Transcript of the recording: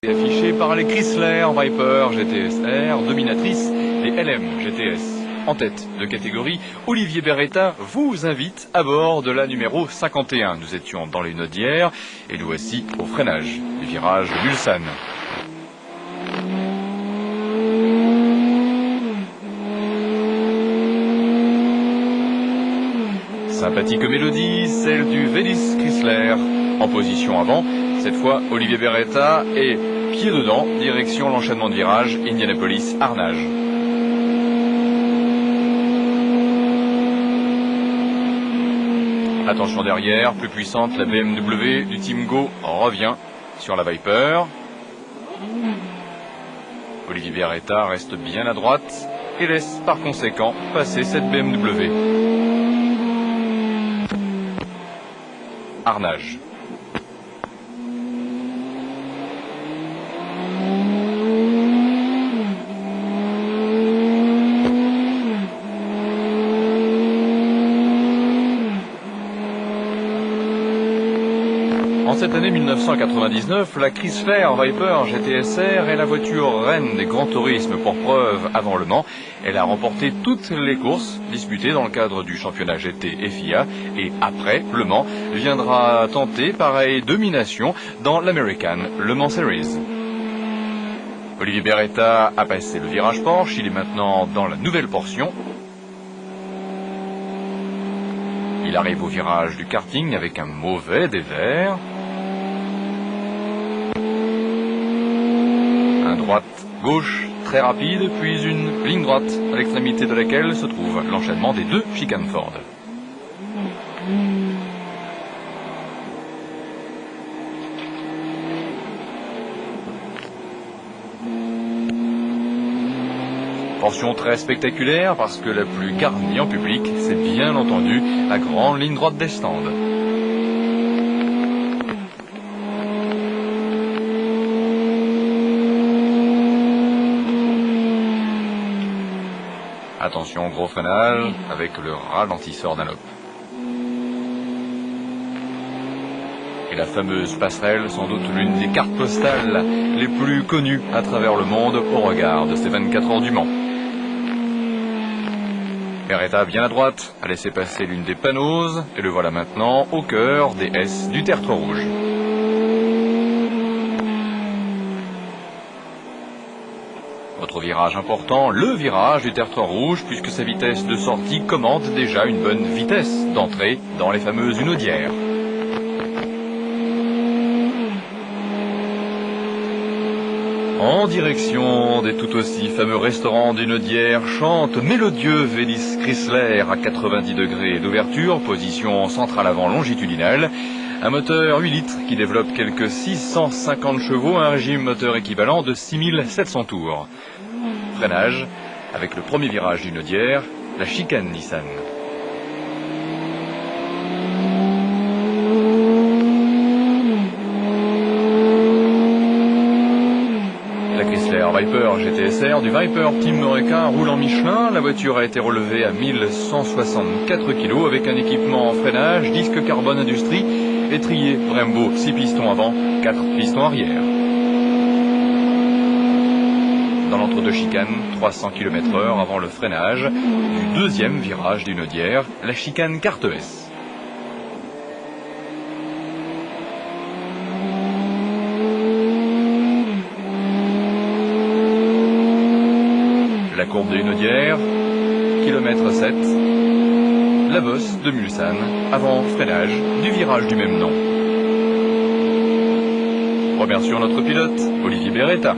Affiché par les Chrysler Viper GTS-R, dominatrice des LM GTS. En tête de catégorie, Olivier Beretta vous invite à bord de la numéro 51. Nous étions dans les Nodières et nous voici au freinage du virage Mulsanne. Sympathique mélodie, celle du Vélis Chrysler. En position avant, cette fois Olivier Beretta est pied dedans, direction l'enchaînement de virage Indianapolis-Arnage. Attention derrière, plus puissante, la BMW du Team Go revient sur la Viper. Olivier Beretta reste bien à droite et laisse par conséquent passer cette BMW. Arnage. En cette année 1999, la Chrysler Viper GTS-R est la voiture reine des grands tourismes pour preuve avant Le Mans. Elle a remporté toutes les courses disputées dans le cadre du championnat GT FIA et après Le Mans viendra tenter pareille domination dans l'American Le Mans Series. Olivier Beretta a passé le virage Porsche, il est maintenant dans la nouvelle portion. Il arrive au virage du karting avec un mauvais dévers. Un droite-gauche très rapide, puis une ligne droite à l'extrémité de laquelle se trouve l'enchaînement des deux chicanes Ford. Portion très spectaculaire parce que la plus garnie en public, c'est bien entendu la grande ligne droite des stands. Attention, gros freinage avec le ralentisseur Dunlop. Et la fameuse passerelle, sans doute l'une des cartes postales les plus connues à travers le monde au regard de ces 24 heures du Mans. Beretta bien à droite a laissé passer l'une des panneaux et le voilà maintenant au cœur des S du tertre rouge. Autre virage important, le virage du tertre rouge puisque sa vitesse de sortie commande déjà une bonne vitesse d'entrée dans les fameuses Nodières. En direction des tout aussi fameux restaurants du Nodières, chante mélodieux Vélis Chrysler à 90 degrés d'ouverture, position centrale avant longitudinale. Un moteur 8 litres qui développe quelques 650 chevaux, un régime moteur équivalent de 6700 tours. Freinage avec le premier virage du Nodières, la chicane Nissan. La Chrysler Viper GTS-R du Viper Team Oreca roule en Michelin. La voiture a été relevée à 1164 kg avec un équipement en freinage, disque carbone industrie, étrier Brembo 6 pistons avant, 4 pistons arrière. Dans l'entre-deux chicane, 300 km/h avant le freinage du deuxième virage du Nodières, la chicane carte S. La courbe des Nodières, kilomètre 7, la bosse de Mulsanne, avant freinage du virage du même nom. Remercions notre pilote, Olivier Beretta.